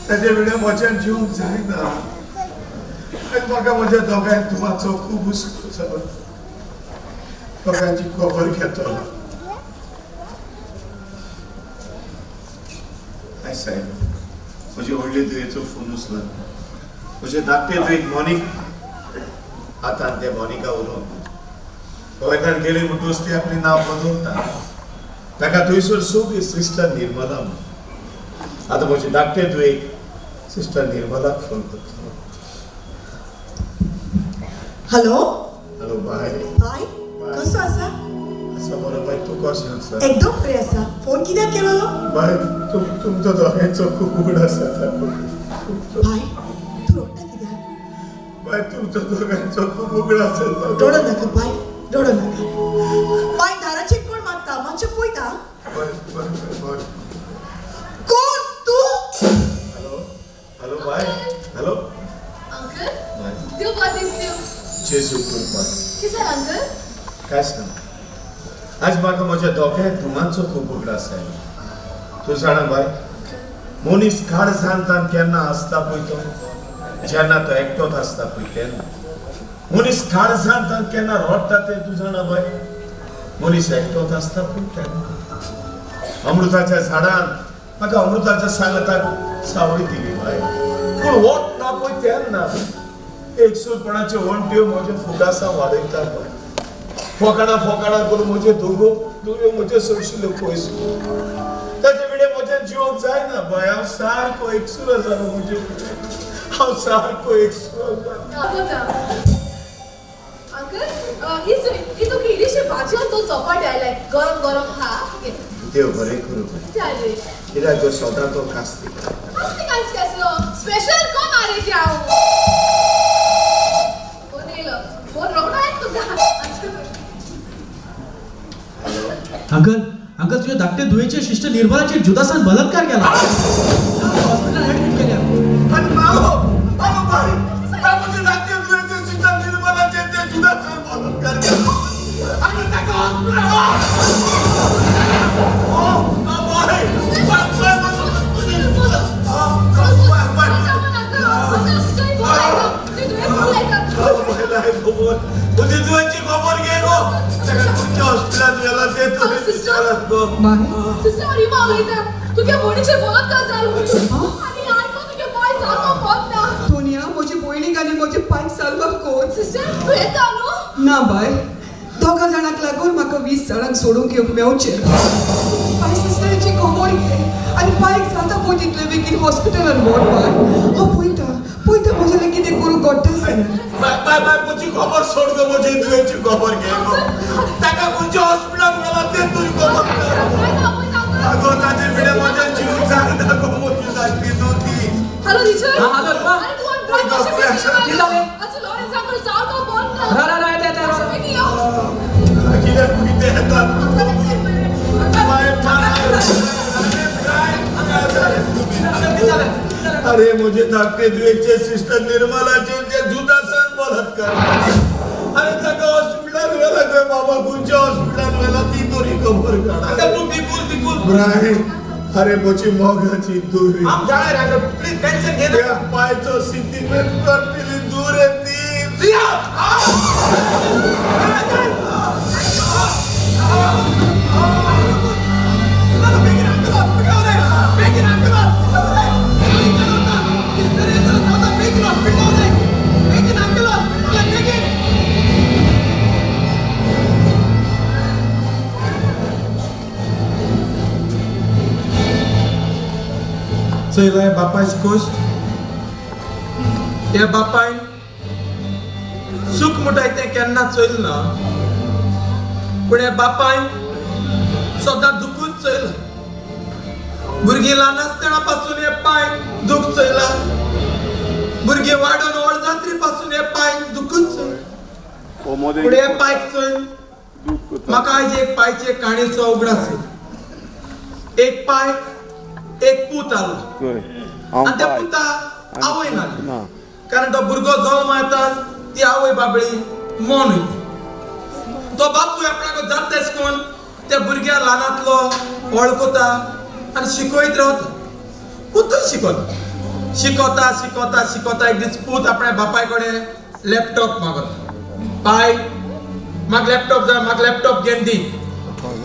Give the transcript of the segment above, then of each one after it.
त्याच्या वेळा म्हज्यान जीवंक जायना आनी म्हाका म्हज्या दोगांय तुमाचो खूब हुस्को जालो दोगांची खबर घेतलो आय सायब म्हजे व्हडले तुवेचो फोन उचलना म्हजे धाकटे तुवेक मॉर्निंग आतां ते मॉनिका उलोवप गोंयकार गेले म्हणटूच ती आपले नांव बदलता ताका थंयसर सोबी सिस्टर निर्मला म्हणून आतां म्हजे धाकटे तुवेक सिस्टर निर्मलाक फोन करता हॅलो हॅलो बाय हाय कसो आसा आसा बरो बाय तूं कशें आसा एकदम बरें आसा फोन कित्याक केलेलो बाय तुमचो दोगांयचो खूब उगडास जाता भाई तू रडटा कित्याक बाय तुमचो दोगांयचो खूब उगडास जाता रडो नाका बाय रडो नाका बाय दाराचेर कोण मारता मातशें पळयता बाय बाय बाय कोण तू hello hello bye hello uncle bye Dev बहुत दिसतो जेजू कृपा किसान अंकल काय सांग आज म्हाका म्हज्या दोगांय धुमांचो खूब उगडास आयलो तूं जाणा बाय मनीस काळजांतान केन्ना आसता पळय तो जेन्ना तो एकटोच आसता पळय तेन्ना मनीस काळजांतान केन्ना रडटा तें तूं जाणा बाय मनीस एकटोच आसता पळय तेन्ना अमृताच्या झाडान म्हाका अमृताच्या सांगताक सावळी दिली बाय पूण वोट ना पळय तेन्ना एकसूरपणाच्यो वणट्यो म्हज्या फुडासां वाडयता पळय फोकाणा करून म्हजे दोगो म्हजे सोडशिल्ल्यो पयस ताचे विडे म्हज्या जिवाक जायना बाय हांव सारको एकसूर जालो म्हजे हांव सारको एकसूर अंकल ही तो केलीशी भाजी आणि तो चपाटी आयलाय गरम गरम खा देव बरें करूं चालेल कित्याक तो सदां तो कास्ती असते कांच कसलो स्पेशल कोण आले की हांव कोण येलो फोन रोखडा आहेत तुका अंकल तुझ्या धाकटे धुवेचे शिष्ट निर्मलाचे जुदासान बलात्कार केला हॉस्पिटल ऍडमिट केल्या आणि मागो बाय बाबूचे धाकटे तुझे सिस्टर निर्मलाचे ते जुदासान बलात्कार केलो आणि ताका तुझी खबर घे गो तुमच्या हॉस्पिटलात गेला ते सिस्टर रिमा उलयता तुगे बोडीचे बोलत का जालो आणि आयको तुगे पाय सारको पोतना सोनिया म्हजी भयणीक आनी म्हजे पांय सारको कोण सिस्टर तू येता न्हू ना बाय दोगा जाणांक लागून म्हाका 20 जाणांक सोडूंक येवंक मेवचें बाय सिस्टरीची खबर घे आनी पांयक जाता पळय तितले बेगीन हॉस्पिटलान व्हर बाय हांव पळयता म्हजे लागीं कितें करूंक घडटा बाय म्हजी खबर सोड गो म्हजी तुवेची खबर घे गो ताका खंयच्या हॉस्पिटलात गेला ते तुजी खबर आगो ताचे भिडे म्हज्या जीव जायना गो म्हजी धाकटी Dutee hello teacher hello Rima अरे तू ऑन ड्राइव कशें कितें जालें अच्छा लॉरेन्स अंकल सारको फोन कर येता बेगीन यो कित्याक कुठे येतात अरे मुझे धाकटे दुवेचे सिस्टर निर्मलाचे जे जुदासन बलात्कार अरे ताका हॉस्पिटलात गेला गो बाबा खंयच्या हॉस्पिटलात गेला ती तरी खबर काढा तू बिलकुल ब्रायन अरे मोची मोगाची दुरी हम जाणे रे प्लीज टेंशन घे ना पायचो सिटी में करतली दूर आहे ती जिया चयलाय बापायची गोश्ट त्या बापायन सुख मुठाय ते केन्ना चयल ना पूण ह्या बापायन सदां दुखूच चयला भुरगीं ल्हान आसतना पासून हे पांय दूख चयला भुरगीं वाडून व्हड जात्री पासून हे पांय दुखूच चयला पूण हे पांयक चोयन म्हाका आयज एक पांयचे काणयेचो उगडास एक पांय एक पूत आलो आणि त्या पुता आवय ना कारण तो भुरगो जल्म येता ती आवय बाबळी मोन वयता तो बापूय आपणाक जात तेश कोन त्या भुरग्या ल्हानातलो वळखता आनी शिकयत रावता. पूतच शिकता एक दीस पूत आपल्या बापाय कडेन लॅपटॉप मागता. पाय म्हाका लॅपटॉप जाय, म्हाका लॅपटॉप घेवन दी.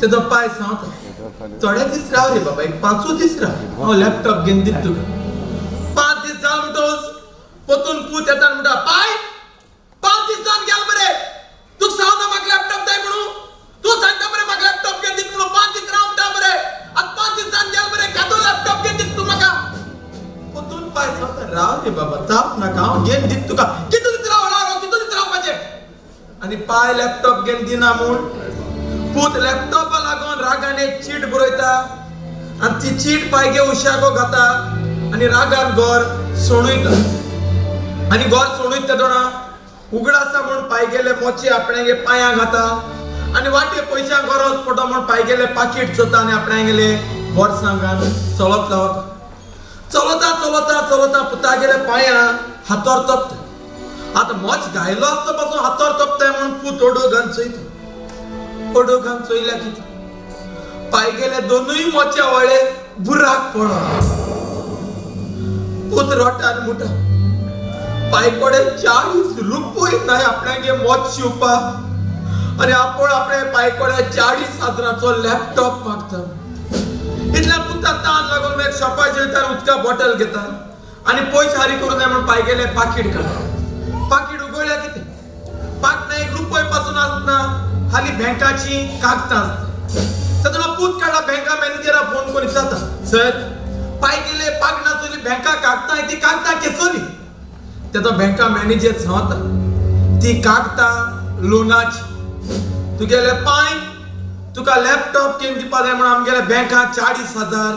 तेजो पाय सांगता थोडे दीस राव रे बाबा, एक 5 दीस राव, हांव लॅपटॉप घेवन दिता तुका. 5 दीस जाल म्हणटोच पोतून पूत येता म्हणटा पाय 5 दीस जावन गेल मरे, तुका सांगता म्हाका लॅपटॉप जाय म्हणून, तू सांगता मरे म्हाका लॅपटॉप घेवन दिता म्हणून. 5 दीस राव म्हणटा मरे, आतां 5 दीस जावन गेल मरे, कादो लॅपटॉप घेवन दिता तू म्हाका. पोतून पाय सांगता राव रे बाबा, ताप नाका, हांव घेवन दिता तुका. कितू दीस राव, कितू दीस रावपाचें. आनी पाय लॅपटॉप घेवन दिना म्हूण पूत लॅपटॉपा लागून रागाने चीट बरयता आनी ती चीट पायगे उशाको घाता आनी रागान घर सोडूयता. आनी घर सोडूयत तेदोना उगडासा म्हूण पायगेले मोचे आपणागे पांयां घाता आनी वाटे पयशां गरज पडटा म्हूण पायगेले पाकीट चोता आनी आपणागेले बोर्सांगान चलत रावता. चलता पुतागेले पांयां हातोर तपता. आतां मोच घायलो आसता पासून हातोर तपताय म्हूण पूत ओडो घान चोयता. ओडो घान चोयल्या कितें पायगेले दोनूय मोच्या वळे बुराक पडो. पूत रोटा आनी मुटा. पायकोडे 40 रुपये नाय आपणागे मोच शिवपा आनी आपूण आपणे पायकोडे 40,000चो लॅपटॉप मागता. इतल्या पुता ताण लागून एक शॉपार जेवता उदका बॉटल घेता आनी पयशे हारी करूं जाय म्हूण पायगेले पाकीट काडटा. पाकीट उगडल्या कितें पाकना 1 रुपये पासून आसना, हाली बँकाची कागदां आसता. तेदोना पूत काडा बँका मॅनेजराक फोन करून विचारता, सर पायगेले पाक नासली बँका कागदां, ती कागदां केसोली. तेदो बँका मॅनेजर सांगता ती कागदां लोनाची. तुगेले पाय तुका लॅपटॉप घेवन दिवपा जाय म्हणून आमगेले बँकान 40,000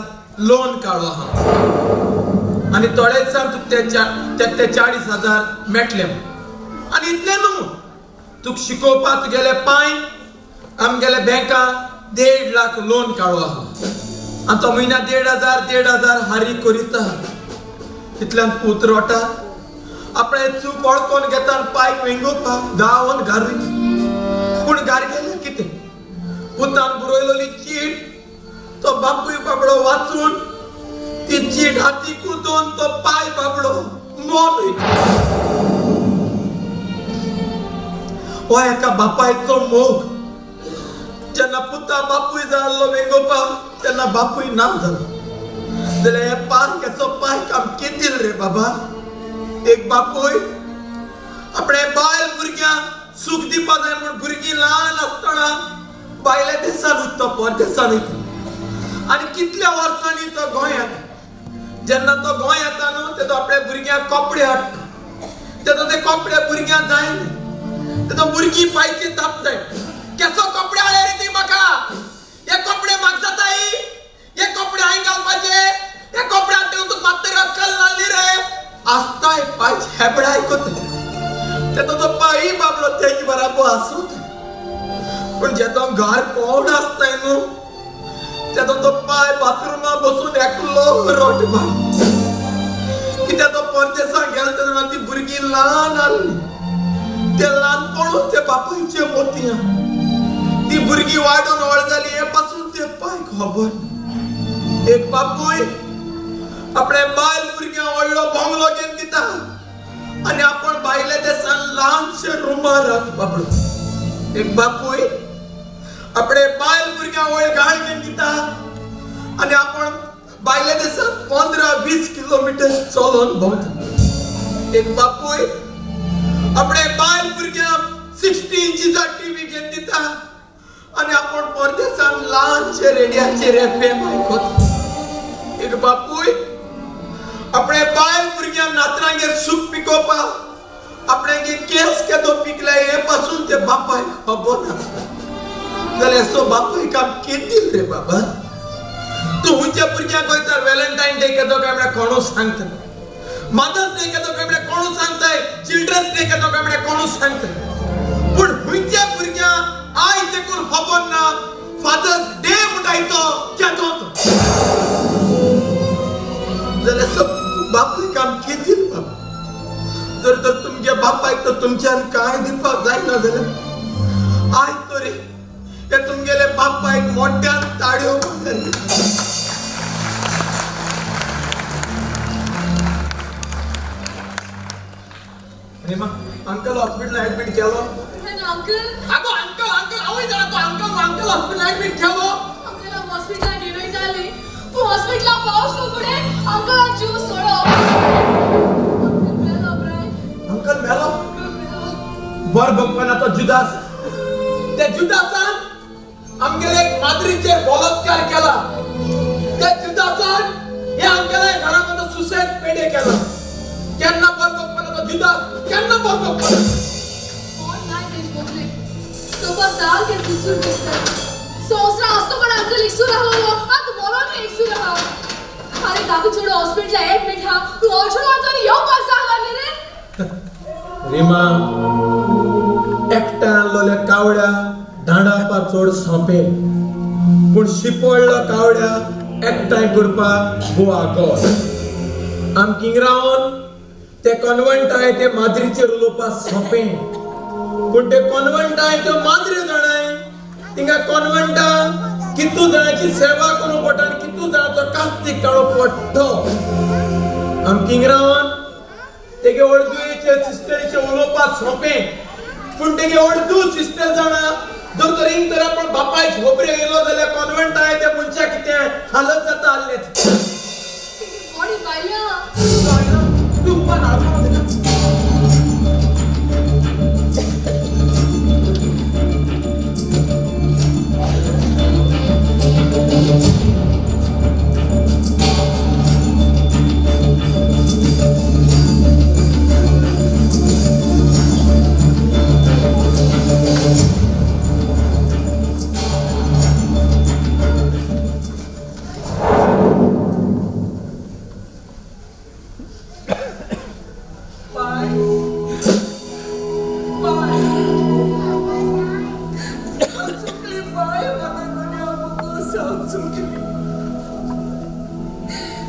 लोन काडलो आहा आनी थोडे दिसान तुका ते 40,000 मेळटले. आनी इतलें न्हू, तुका शिकोवपा तुगेले पाय आमगेले बँकान 1.5 लाख लोन काडलो आहा आनी तो म्हयन्या 1,500 हारी करीता. इतल्यान पूत रोटा आपणे चूक वळखोन घेता आनी पायक वेंगोवपा गांवान घारूय. पूण घार गेले कितें पुतान बरयलोली चीट तो बापूय बाबडो वाचून ती चीट हाती कुदोन तो पाय बाबडो मोन वयता. हो एका बापायचो मोग. जेन्ना पुता बापूय जाल्लो वेंगोवपा तेन्ना बापूय ना जालो जाल्यार हे पारकेचो पाय काम केदील रे बाबा. एक बापूय आपणे बायल भुरग्यांक सूख दिवपा जाय म्हूण भुरगीं ल्हान आसतना बायले देशान वयता, परदेशान वयता आनी कितल्या वर्सांनी तो गोंय येता. जेन्ना तो गोंय येता न्हू तेदो आपल्या भुरग्यांक कपडे हाडटा. तेदो ते कपडे भुरग्यांक जायना. तेदो भुरगीं पायची तापताय, केसो कपडे हाडले रे ती म्हाका, हे कपडे म्हाका जाताय, हे कपडे हांवें घालपाचे, हे कपड्याक तुका मात्तरी अक्कल नासली रे. आसताय पायची हेबडे आयकता. तेदो तो पायी बाबडो तेज बराबर आसूत. पण जेदो घर कोण आसताय न्हू तेदो तो पाय बाथरुमा बसून एकलो रोटबा. कित्याक तो परदेसाक गेलो तेन्ना ती भुरगीं ल्हान आसली. ते ल्हानपणूच ते बापायचे मोतयां. ती भुरगीं वाडून व्हड जाली हे पासून ते पाय खबर. एक बापूय आपणे बायल भुरग्यांक व्हडलो बंगलो घेवन दिता आनी आपण बायले देशान ल्हानशे रुमार रावता बाबडो. एक बापूय आपणे बायल भुरग्यांक व्हड गाळ घेवन दिता आनी आपण बायले देशान 15-20 किलोमीटर चलोन भोंवता. एक बापूय आपणे बायल भुरग्यांक 60 इंचीचा टीव्ही घेवन दिता आनी आपण परदेशान ल्हानशे रेडियाचेर एफएम आयकता. एक बापूय आपणे बायल भुरग्यांक नातरांगेर सूख पिकोवपा आपणागे केस केदो पिकले हे पासून ते बापाय खबर नासता. जाल्यार सो बापाय काम केदील रे बाबा. तू हुंच्या भुरग्यांक वयता व्हॅलेंटायन डे केदो काय म्हळ्यार कोणू सांगता, मदर्स डे केदो काय म्हळ्यार कोणू सांगताय, चिल्ड्रन्स डे केदो काय म्हळ्यार कोणू सांगताय. पूण हुंच्या भुरग्यांक आयज देखून खबर ना फादर्स डे म्हणटाय तो केदो तो. जाल्यार सो बापाय काम केदील बाबा. जर तुमच्या बापायक तर तुमच्यान काय दिवपाक जायना जाल्यार आयज तरी हे तुमगेले बापायक ताळ्यो आणि मग अंकल हॉस्पिटल ऍडमिट केलो And uncle, अगो अंकल अंकल आवय जरा तो अंकल अंकल हॉस्पिटल ऍडमिट केलो आपल्याला हॉस्पिटलला डिलिव्हरी झाली. तू हॉस्पिटलला पावस पुढे अंकलला जीव सोडो. अंकल मेलो ब्राय. अंकल मेलो बर बघपण आता जुदास त्या जुदासान आमगेले एक माद्रीचेर बलात्कार केला त्या जुदासान हे अंकल घरामध्ये सुसाईड पेडे केला केन्ना बर बघपण आता जुदास केन्ना बर बघपण कोण नाही तेच बोलले. तो बसाल के दिसून दिसतंय. सोसरा असतो पण अंकल एकसू राहिलो. आता बोला मी एकसू राहा. अरे दादू छोडो हॉस्पिटलला ऍडमिट हा. तू ऑल्छोडो आता यो पासा आला रे. रिमा एकट्या आणलोल्या कावड्या दांडापा चोड सोंपे पूण शिपवळलो कावड्या एकठांय करपाक गोवा गोर आमकिंग रावन ते कॉन्व्हेंटाय ते माद्रीचेर उलोवपाक सोंपे पूण ते कॉन्व्हेंटाय त्यो माद्री जाणाय तिंगा कॉन्व्हेंटा कितू जाणांची सेवा करूं पडटा आनी कितू जाणांचो कास्तीक काडो पडटो आमकिंग रावन तेगे अर्दुयेचे सिस्टरीचे उलोवपाक सोंपे पूण तेगे अर्दू सिस्टर जाणा जर तर इंग तर आपण बापाय झोपरे गेलो जाल्यार कॉन्व्हेंट आहे त्या मनशा कितें हालत जाता आल्लेच बॉडी पाहिल्या. तू पण हालत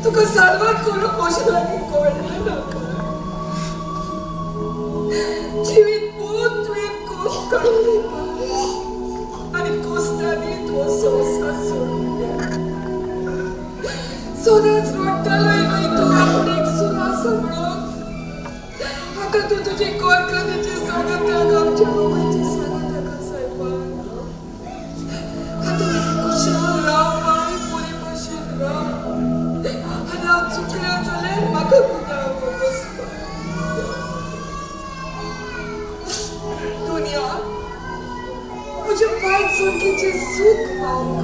तुका सारवार करून कशें लागीं कळ्ळें ना. जिवीत खूब तुवें कश्ट काडले आनी कश्टांनी तो संवसार सोडून गेलो. सदांच रडटालोय न्हय तूं आपणेक सुरासा म्हणून. आतां तूं तुजे कोरकान्याचे सांगताक आमच्या आवयचे सांगताक सायबान. आतां तूं कुशाल राव बाय बरे भशेन राव. आनी हांव चुकल्या जाल्यार म्हाका गुन्यांव बसता. दुनिया म्हज्या पांय चुकीचें सूख मावून